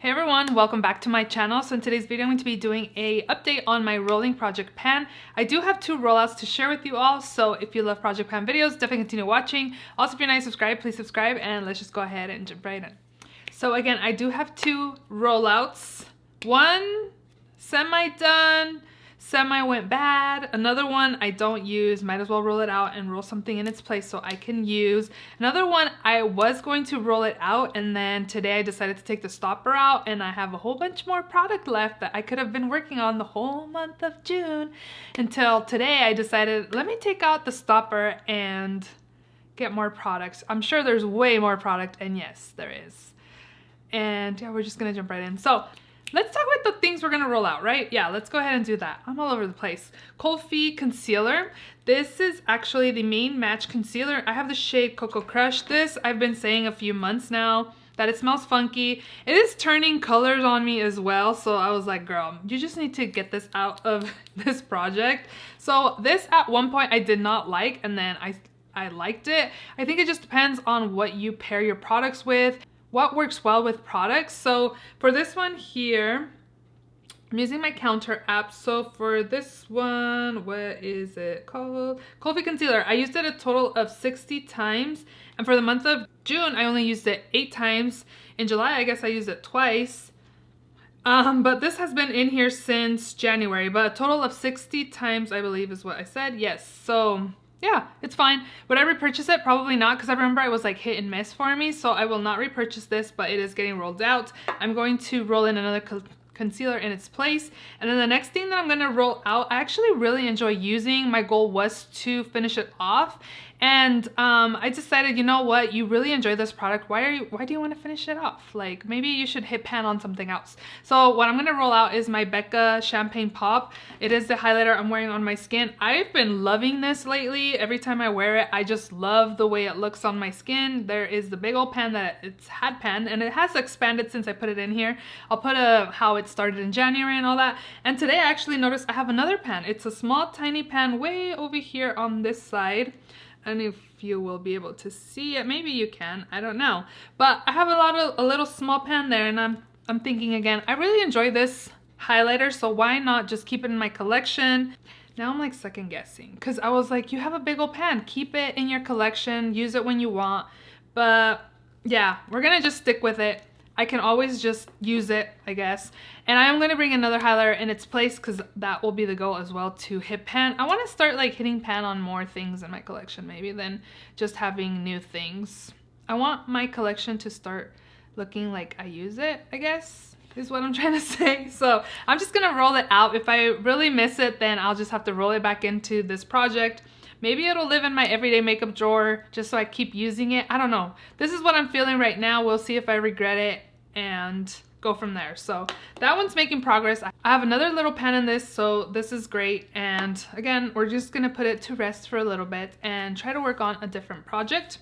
Hey everyone, welcome back to my channel. So in today's video, I'm going to be doing a update on my rolling project pan. I do have 2 rollouts to share with you all, so if you love project pan videos, definitely continue watching. Also, if you're not subscribed, please subscribe, and let's just go ahead and jump right in. So again, I do have 2 rollouts. One semi-done, semi went bad. Another one I don't use, might as well roll it out and roll something in its place so I can use. Another one I was going to roll it out, and then today I decided to take the stopper out, and I have a whole bunch more product left that I could have been working on the whole month of June until today I decided let me take out the stopper and get more products. I'm sure there's way more product, and yes, there is. And yeah, we're just gonna jump right in. So let's talk about the things we're gonna roll out, right? Yeah, let's go ahead and do that. I'm all over the place. Cold Feet Concealer. This is actually the main match concealer. I have the shade Cocoa Crush. This I've been saying a few months now that it smells funky. It is turning colors on me as well, so I was like, girl, you just need to get this out of this project. So this at one point I did not like, and then I liked it. I think it just depends on what you pair your products with, what works well with products. So for this one here, I'm using my counter app. So for this one, what is it called? Cold Feet Concealer. I used it a total of 60 times. And for the month of June, I only used it 8 times. In July, I guess I used it twice. But this has been in here since January, but a total of 60 times, I believe is what I said. Yes, so yeah, it's fine. Would I repurchase it? Probably not, because I remember it was like hit and miss for me, so I will not repurchase this, but it is getting rolled out. I'm going to roll in another concealer in its place. And then the next thing that I'm going to roll out, I actually really enjoy using. My goal was to finish it off, and I decided, you know what, you really enjoy this product, why do you want to finish it off? Like, maybe you should hit pan on something else. So what I'm going to roll out is my Becca Champagne Pop. It is the highlighter I'm wearing on my skin. I've been loving this lately. Every time I wear it, I just love the way it looks on my skin. There is the big old pan that it's had pan, and it has expanded since I put it in here. I'll put how it started in January and all that. And today I actually noticed I have another pan. It's a small tiny pan way over here on this side. And if you will be able to see it, maybe you can, I don't know. But I have a little small pan there, and I'm thinking again, I really enjoy this highlighter, so why not just keep it in my collection? Now I'm like second guessing, because I was like, you have a big old pan, keep it in your collection, use it when you want. But yeah, we're gonna just stick with it. I can always just use it, I guess. And I am going to bring another highlighter in its place, because that will be the goal as well, to hit pan. I want to start like hitting pan on more things in my collection maybe than just having new things. I want my collection to start looking like I use it, I guess, is what I'm trying to say. So I'm just going to roll it out. If I really miss it, then I'll just have to roll it back into this project. Maybe it'll live in my everyday makeup drawer just so I keep using it. I don't know. This is what I'm feeling right now. We'll see if I regret it and go from there. So that one's making progress. I have another little pan in this, so this is great. And again, we're just gonna put it to rest for a little bit and try to work on a different project.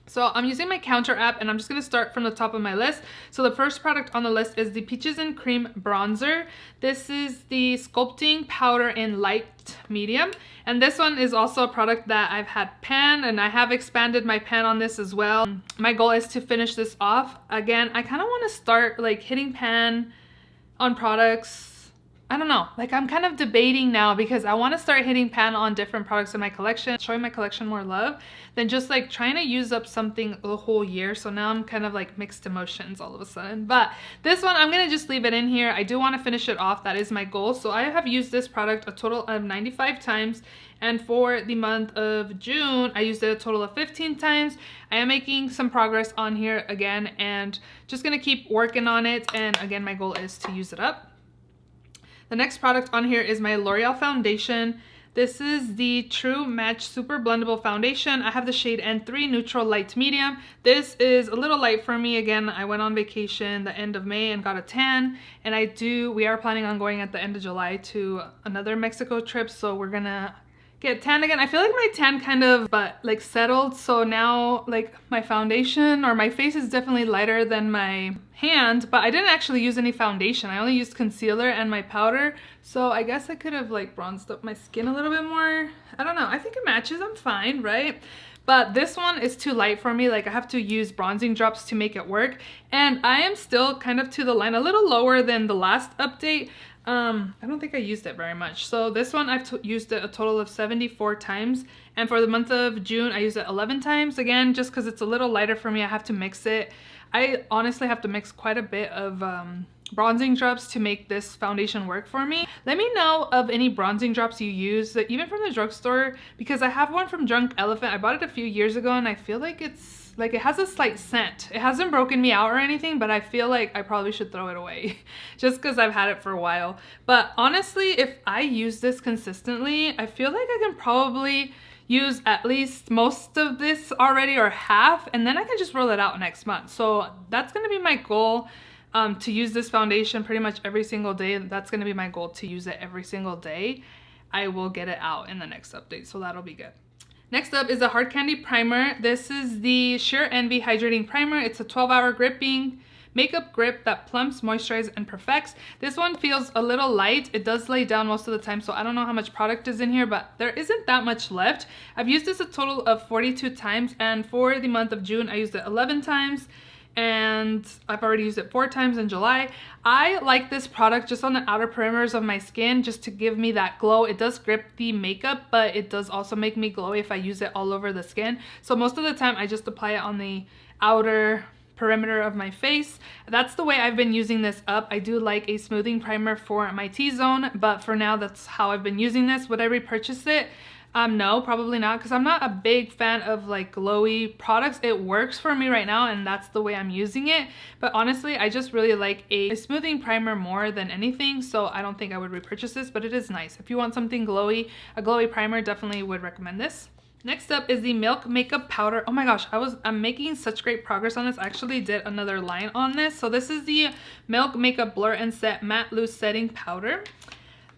So I'm using my counter app, and I'm just going to start from the top of my list. So the first product on the list is the Peaches and Cream Bronzer. This is the Sculpting Powder in Light Medium. And this one is also a product that I've had pan, and I have expanded my pan on this as well. My goal is to finish this off. Again, I kind of want to start like hitting pan on products. I don't know, like I'm kind of debating now, because I want to start hitting pan on different products in my collection, showing my collection more love than just like trying to use up something the whole year. So now I'm kind of like mixed emotions all of a sudden. But this one, I'm going to just leave it in here. I do want to finish it off. That is my goal. So I have used this product a total of 95 times. And for the month of June, I used it a total of 15 times. I am making some progress on here again, and just going to keep working on it. And again, my goal is to use it up. The next product on here is my L'Oreal foundation. This is the True Match Super Blendable Foundation. I have the shade N3 Neutral Light Medium. This is a little light for me. Again, I went on vacation the end of May and got a tan. And we are planning on going at the end of July to another Mexico trip. So we're gonna get tan again. I feel like my tan kind of like settled, so now like my foundation or my face is definitely lighter than my hand, but I didn't actually use any foundation. I only used concealer and my powder, so I guess I could have like bronzed up my skin a little bit more. I don't know, I think it matches. I'm fine, right? but this one is too light for me. Like I have to use bronzing drops to make it work, and I am still kind of to the line, a little lower than the last update. I don't think I used it very much. So this one I've used it a total of 74 times, and for the month of June I used it 11 times. Again, just because it's a little lighter for me, I have to mix it. I honestly have to mix quite a bit of bronzing drops to make this foundation work for me. Let me know of any bronzing drops you use, even from the drugstore, because I have one from Drunk Elephant. I bought it a few years ago and I feel like it's like it has a slight scent. It hasn't broken me out or anything, but I feel like I probably should throw it away just because I've had it for a while. But honestly, if I use this consistently, I feel like I can probably use at least most of this already, or half, and then I can just roll it out next month. So that's gonna be my goal. To use this foundation pretty much every single day. That's going to be my goal, to use it every single day. I will get it out in the next update, so that'll be good. Next up is a Hard Candy Primer. This is the Sheer Envy Hydrating Primer. It's a 12-hour gripping makeup grip that plumps, moisturizes, and perfects. This one feels a little light. It does lay down most of the time, so I don't know how much product is in here, but there isn't that much left. I've used this a total of 42 times, and for the month of June, I used it 11 times. And I've already used it 4 times in July. I like this product just on the outer perimeters of my skin, just to give me that glow. It does grip the makeup, but it does also make me glowy if I use it all over the skin. So most of the time I just apply it on the outer perimeter of my face. That's the way I've been using this up. I do like a smoothing primer for my T-zone, but for now that's how I've been using this. Would I repurchase it? No, probably not, because I'm not a big fan of like glowy products. It works for me right now and that's the way I'm using it, but honestly I just really like a smoothing primer more than anything, so I don't think I would repurchase this, but it is nice. If you want something glowy, a glowy primer, definitely would recommend this. Next up is the Milk Makeup Powder. Oh my gosh, I'm making such great progress on this. I actually did another line on this. So this is the Milk Makeup Blur and Set Matte Loose Setting Powder.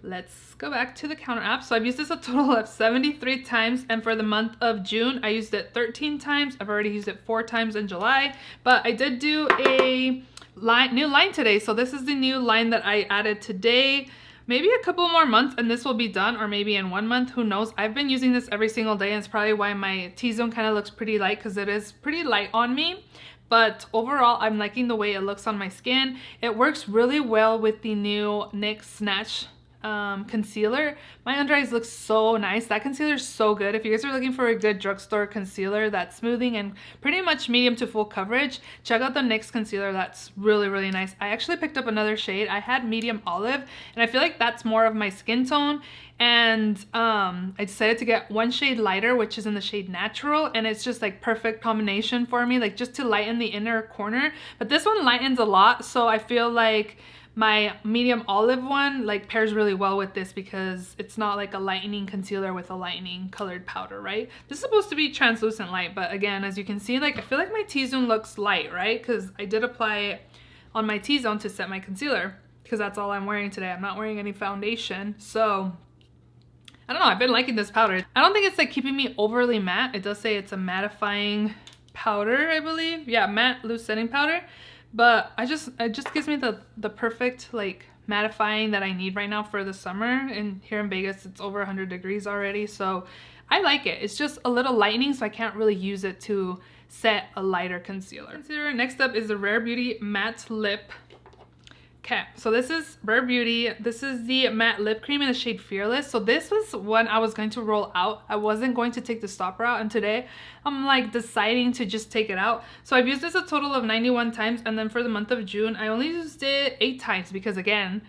Let's go back to the counter app. So I've used this a total of 73 times, and for the month of June I used it 13 times. I've already used it 4 times in July, but I did do a new line today. So this is the new line that I added today. Maybe a couple more months and this will be done, or maybe in 1 month, who knows. I've been using this every single day, and it's probably why my T-zone kind of looks pretty light, because it is pretty light on me. But overall, I'm liking the way it looks on my skin. It works really well with the new NYX Snatch concealer. My under eyes look so nice. That concealer is so good. If you guys are looking for a good drugstore concealer that's smoothing and pretty much medium to full coverage, check out the NYX concealer. That's really, really nice. I actually picked up another shade. I had medium olive, and I feel like that's more of my skin tone, and I decided to get one shade lighter, which is in the shade Natural, and it's just like perfect combination for me, like just to lighten the inner corner. But this one lightens a lot, so I feel like my medium olive one like pairs really well with this, because it's not like a lightening concealer with a lightening colored powder, right? This is supposed to be translucent light, but again, as you can see, like I feel like my T-zone looks light, right? Because I did apply it on my T-zone to set my concealer, because that's all I'm wearing today. I'm not wearing any foundation, so I don't know. I've been liking this powder. I don't think it's like keeping me overly matte. It does say it's a mattifying powder, I believe. Yeah, matte loose setting powder. But it just gives me the perfect like mattifying that I need right now for the summer. And here in Vegas, it's over 100 degrees already, so I like it. It's just a little lightening, so I can't really use it to set a lighter concealer. Next up is the Rare Beauty Matte Lip. Okay, so this is Rare Beauty. This is the matte lip cream in the shade Fearless. So this was one I was going to roll out. I wasn't going to take the stopper out, and today I'm like deciding to just take it out. So I've used this a total of 91 times, and then for the month of June, I only used it 8 times because again,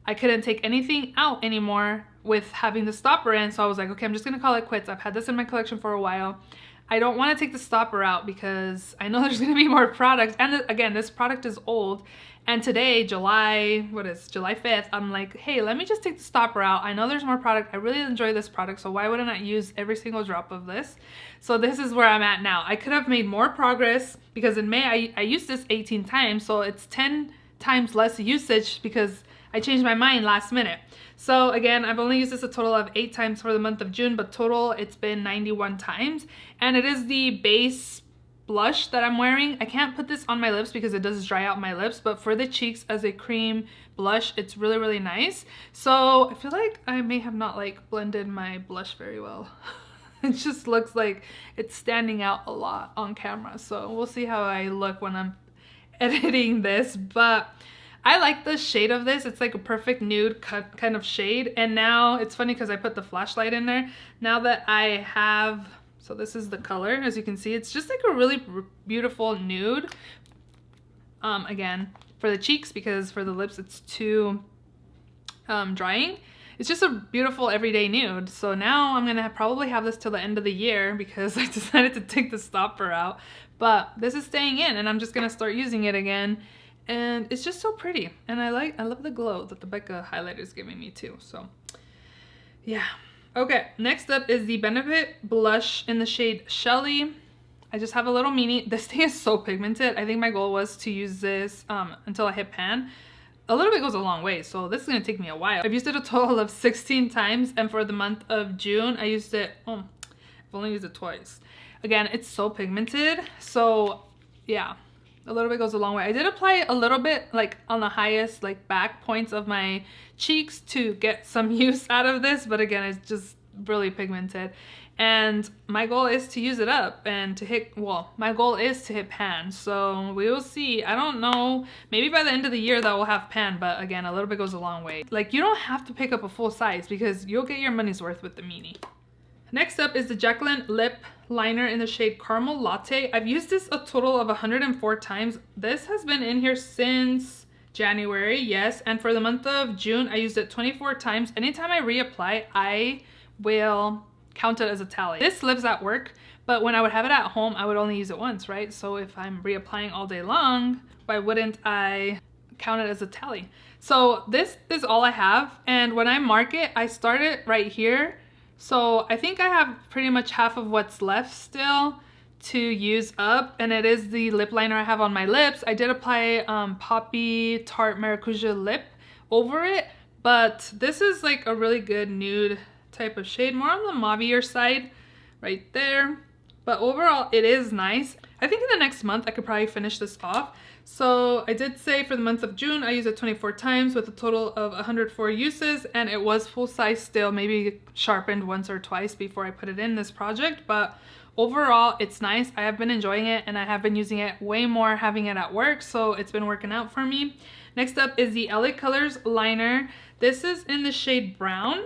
I couldn't take anything out anymore with having the stopper in. So I was like, okay, I'm just gonna call it quits. I've had this in my collection for a while. I don't want to take the stopper out because I know there's going to be more products. And again, this product is old. And today, July 5th, I'm like, hey, let me just take the stopper out. I know there's more product. I really enjoy this product, so why wouldn't I use every single drop of this? So this is where I'm at now. I could have made more progress because in May, I used this 18 times. So it's 10 times less usage because I changed my mind last minute. So again, I've only used this a total of 8 times for the month of June, but total it's been 91 times. And it is the base blush that I'm wearing. I can't put this on my lips because it does dry out my lips, but for the cheeks as a cream blush, it's really, really nice. So I feel like I may have not like blended my blush very well. It just looks like it's standing out a lot on camera. So we'll see how I look when I'm editing this. But I like the shade of this. It's like a perfect nude cut kind of shade. And now it's funny because I put the flashlight in there. Now that I have, so this is the color. As you can see, it's just like a really beautiful nude. Again, for the cheeks, because for the lips it's too drying. It's just a beautiful everyday nude. So now I'm gonna probably have this till the end of the year because I decided to take the stopper out. But this is staying in and I'm just gonna start using it again. And it's just so pretty. And I love the glow that the Becca highlighter is giving me too. So yeah. Okay, next up is the Benefit blush in the shade Shelly. I just have a little mini. This thing is so pigmented. I think my goal was to use this until I hit pan. A little bit goes a long way, so this is gonna take me a while. I've used it a total of 16 times, and for the month of June, I used it, I've only used it twice. Again, it's so pigmented, so yeah, a little bit goes a long way. I did apply a little bit like on the highest like back points of my cheeks to get some use out of this, but again, it's just really pigmented. And my goal is to use it up and to hit, well, my goal is to hit pan. So we will see. I don't know, maybe by the end of the year that we'll have pan, but again, a little bit goes a long way. Like, you don't have to pick up a full size because you'll get your money's worth with the mini. Next up is the Jaclyn lip liner in the shade Caramel Latte. I've used this a total of 104 times. This has been in here since January, yes. And for the month of June, I used it 24 times. Anytime I reapply, I will count it as a tally. This lives at work, but when I would have it at home, I would only use it once, right? So if I'm reapplying all day long, why wouldn't I count it as a tally? So this is all I have. And when I mark it, I start it right here. So I think I have pretty much half of what's left still to use up. And it is the lip liner I have on my lips. I did apply Poppy Tarte Maracuja lip over it, but this is like a really good nude type of shade, more on the mauvier side right there, but overall it is nice. I think in the next month I could probably finish this off. So I did say for the month of June I used it 24 times with a total of 104 uses, and it was full size still, maybe sharpened once or twice before I put it in this project, but overall it's nice. I have been enjoying it and I have been using it way more having it at work, so it's been working out for me. Next up is the LA Colors liner. This is in the shade Brown.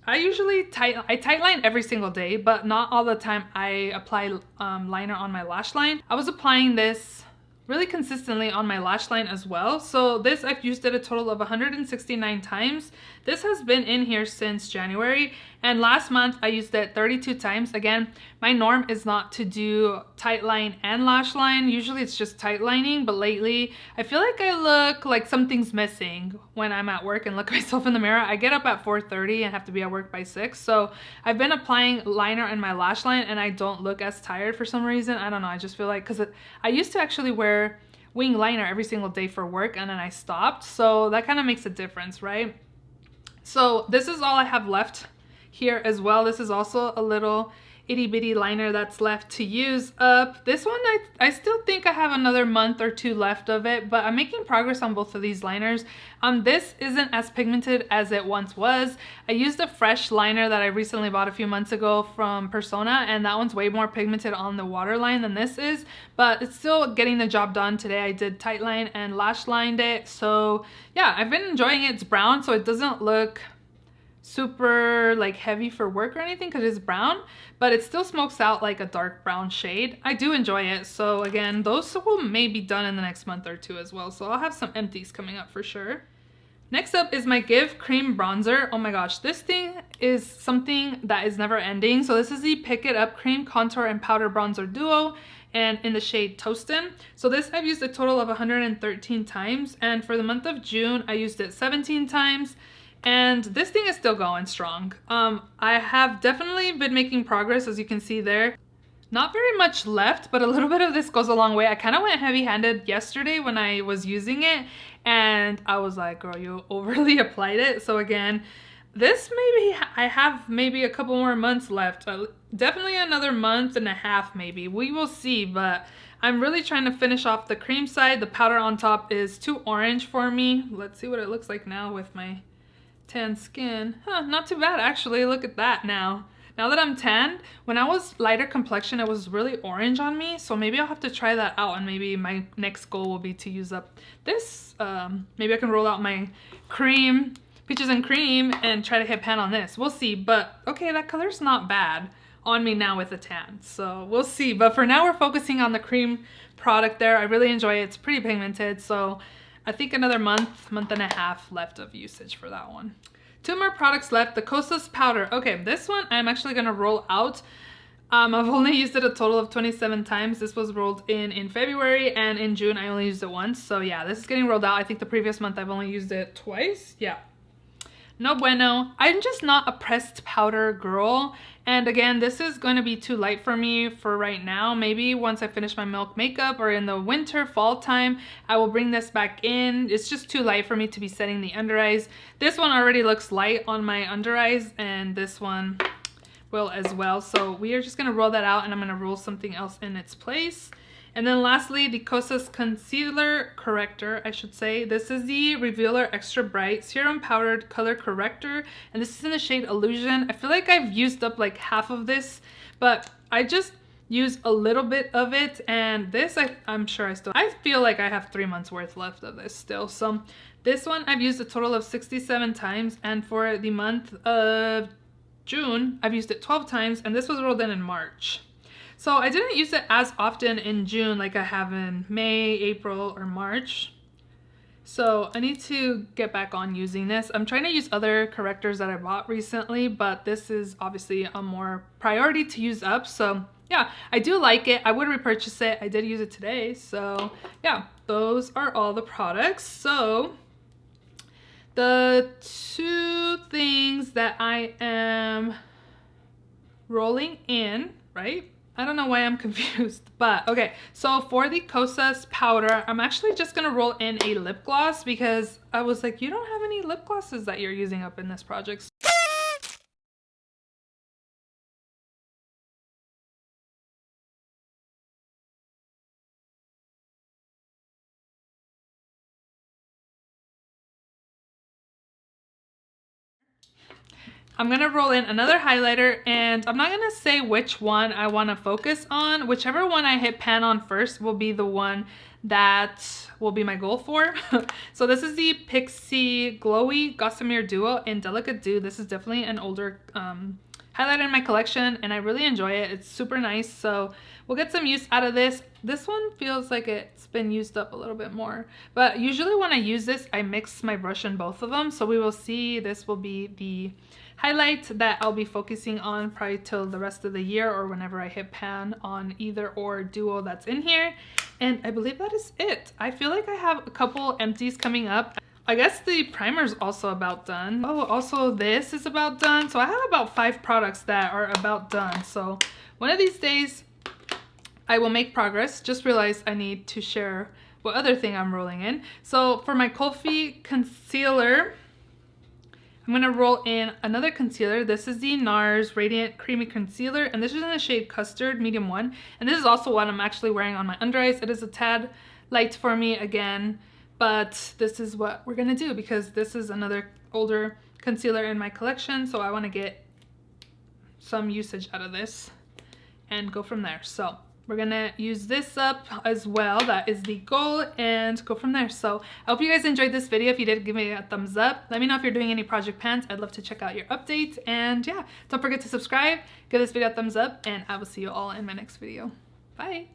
I usually tight line every single day, but not all the time I apply liner on my lash line. I was applying this really consistently on my lash line as well. So this, I've used it a total of 169 times. This has been in here since January, and last month I used it 32 times. Again, my norm is not to do tight line and lash line. Usually it's just tight lining, but lately I feel like I look like something's missing when I'm at work and look at myself in the mirror. I get up at 4:30 and have to be at work by 6. So I've been applying liner in my lash line and I don't look as tired for some reason. I don't know, I just feel like, because I used to actually wear wing liner every single day for work and then I stopped. So that kind of makes a difference, right? So this is all I have left here as well. This is also a little itty bitty liner that's left to use up. This one, I still think I have another month or two left of it, but I'm making progress on both of these liners. This isn't as pigmented as it once was. I used a fresh liner that I recently bought a few months ago from Persona, and that one's way more pigmented on the waterline than this is, but it's still getting the job done. Today I did tight line and lash lined it. So yeah, I've been enjoying it. It's brown, so it doesn't look super like heavy for work or anything because it's brown, but it still smokes out like a dark brown shade. I do enjoy it. So again, those will may be done in the next month or two as well, so I'll have some empties coming up for sure. Next up is my Give Cream Bronzer. Oh my gosh, this thing is something that is never ending. So this is the Pick It Up Cream Contour and Powder Bronzer Duo, and in the shade Toastin'. So this I've used a total of 113 times, and for the month of June I used it 17 times. And this thing is still going strong. I have definitely been making progress, as you can see there. Not very much left, but a little bit of this goes a long way. I kind of went heavy-handed yesterday when I was using it, and I was like, girl, you overly applied it. So again, this maybe, I have maybe a couple more months left. Definitely another month and a half maybe. We will see, but I'm really trying to finish off the cream side. The powder on top is too orange for me. Let's see what it looks like now with my tan skin. Huh, not too bad actually. Look at that now. now that I'm tan, when I was lighter complexion, it was really orange on me. So maybe I'll have to try that out, and maybe my next goal will be to use up this. Maybe I can roll out my cream, peaches and cream, and try to hit pan on this. We'll see. But okay, that color's not bad on me now with the tan. So we'll see. But for now, we're focusing on the cream product there. I really enjoy it. It's pretty pigmented. So I think another month and a half left of usage for that one. 2 more products left. The Kosas powder. Okay, this one I'm actually gonna roll out. I've only used it a total of 27 times. This was rolled in February, and in June I only used it once. So yeah, this is getting rolled out. I think the previous month I've only used it twice. Yeah. No bueno. I'm just not a pressed powder girl. And again, this is going to be too light for me for right now. Maybe once I finish my milk makeup or in the winter, fall time, I will bring this back in. It's just too light for me to be setting the under eyes. This one already looks light on my under eyes, and this one will as well. So we are just going to roll that out, and I'm going to roll something else in its place. And then lastly, the Kosas Concealer Corrector, I should say. This is the Revealer Extra Bright Serum Powdered Color Corrector. And this is in the shade Illusion. I feel like I've used up like half of this, but I just used a little bit of it. And this, I'm sure I feel like I have 3 months worth left of this still. So this one I've used a total of 67 times. And for the month of June, I've used it 12 times. And this was rolled in March. So I didn't use it as often in June like I have in May, April, or March. So I need to get back on using this. I'm trying to use other correctors that I bought recently, but this is obviously a more priority to use up. So yeah, I do like it. I would repurchase it. I did use it today. So yeah, those are all the products. So the 2 things that I am rolling in, right? I don't know why I'm confused, but okay. So for the Kosas powder, I'm actually just gonna roll in a lip gloss because I was like, you don't have any lip glosses that you're using up in this project. I'm gonna roll in another highlighter, and I'm not gonna say which one I wanna focus on. Whichever one I hit pan on first will be the one that will be my goal for. So this is the Pixie Glowy Gossamer Duo in Delicate Dew. This is definitely an older highlighter in my collection, and I really enjoy it. It's super nice, so we'll get some use out of this. This one feels like it's been used up a little bit more, but usually when I use this, I mix my brush in both of them. So we will see. This will be the highlight that I'll be focusing on probably till the rest of the year, or whenever I hit pan on either or duo that's in here. And I believe that is it. I feel like I have a couple empties coming up. I guess the primer's also about done. Oh, also this is about done. So I have about 5 products that are about done. So one of these days I will make progress. Just realized I need to share what other thing I'm rolling in. So for my Kulfi concealer, I'm gonna roll in another concealer. This is the NARS Radiant Creamy Concealer, and this is in the shade Custard, medium 1. And this is also what I'm actually wearing on my under eyes. It is a tad light for me again, but this is what we're gonna do because this is another older concealer in my collection, so I wanna get some usage out of this and go from there. So we're gonna use this up as well. That is the goal, and go from there. So I hope you guys enjoyed this video. If you did, give me a thumbs up. Let me know if you're doing any project pans. I'd love to check out your updates. And yeah, don't forget to subscribe, give this video a thumbs up, and I will see you all in my next video. Bye.